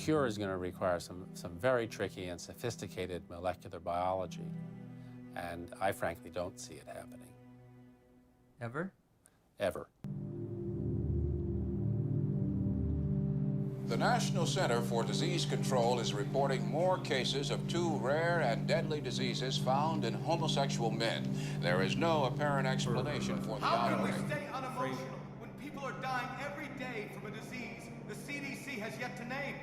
cure is going to require some very tricky and sophisticated molecular biology. And I frankly don't see it happening. Ever? Ever. The National Center for Disease Control is reporting more cases of two rare and deadly diseases found in homosexual men. There is no apparent explanation for the outbreak. How can we stay unemotional when people are dying every day from a disease the CDC has yet to name?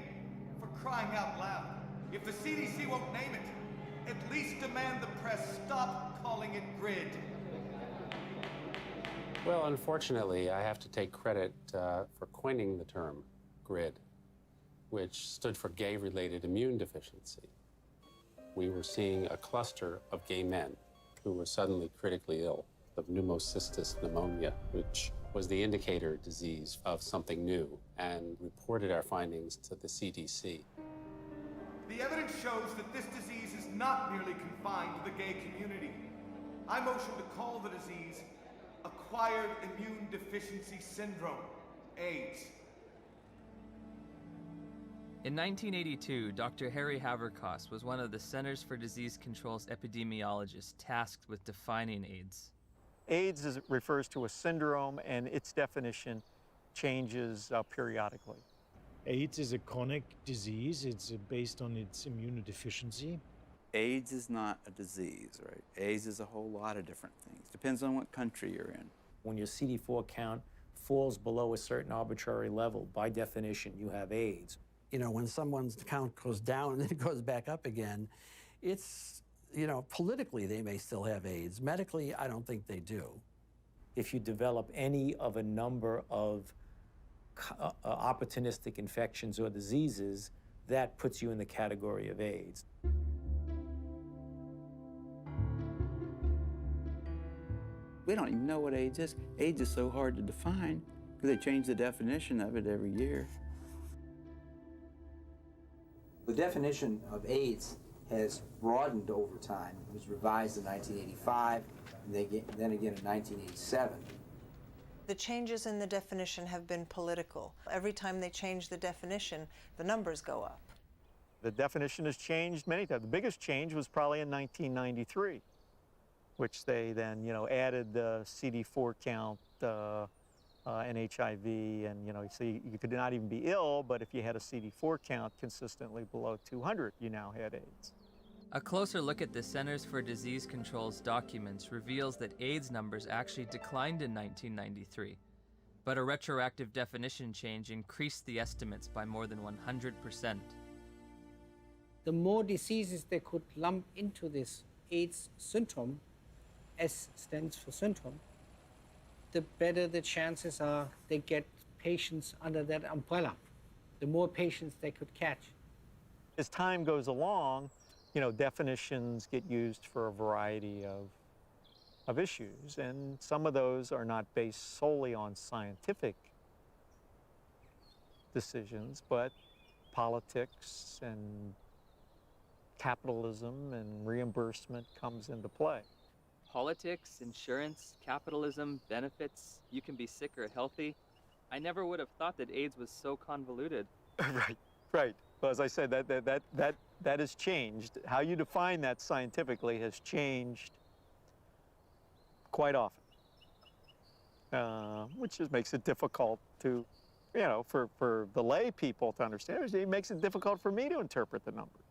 For crying out loud, if the CDC won't name it, at least demand the press stop calling it GRID. Well, unfortunately, I have to take credit for coining the term GRID, which stood for gay-related immune deficiency. We were seeing a cluster of gay men who were suddenly critically ill of pneumocystis pneumonia, which was the indicator disease of something new, and reported our findings to the CDC. The evidence shows that this disease is not merely confined to the gay community. I motion to call the disease Acquired Immune Deficiency Syndrome, AIDS. In 1982, Dr. Harry Haverkos was one of the Centers for Disease Control's epidemiologists tasked with defining AIDS. AIDS refers to a syndrome, and its definition changes periodically. AIDS is a chronic disease. It's based on its immunodeficiency. AIDS is not a disease, right? AIDS is a whole lot of different things. Depends on what country you're in. When your CD4 count falls below a certain arbitrary level, by definition, you have AIDS. You know, when someone's count goes down and then it goes back up again, it's, you know, politically they may still have AIDS. Medically, I don't think they do. If you develop any of a number of opportunistic infections or diseases, that puts you in the category of AIDS. We don't even know what AIDS is. AIDS is so hard to define because they change the definition of it every year. The definition of AIDS has broadened over time. It was revised in 1985, and then again in 1987. The changes in the definition have been political. Every time they change the definition, the numbers go up. The definition has changed many times. The biggest change was probably in 1993, which they then, you know, added the CD4 count and HIV, and, you know, so you could not even be ill, but if you had a CD4 count consistently below 200, you now had AIDS. A closer look at the Centers for Disease Control's documents reveals that AIDS numbers actually declined in 1993, but a retroactive definition change increased the estimates by more than 100%. The more diseases they could lump into this AIDS syndrome, S stands for syndrome, the better the chances are they get patients under that umbrella, the more patients they could catch. As time goes along, you know, definitions get used for a variety of issues, and some of those are not based solely on scientific decisions, but politics and capitalism and reimbursement comes into play. Politics, insurance, capitalism, benefits, you can be sick or healthy. I never would have thought that AIDS was so convoluted. Right. Well, as I said, that has changed. How you define that scientifically has changed quite often, which just makes it difficult to, you know, for the lay people to understand. It makes it difficult for me to interpret the numbers.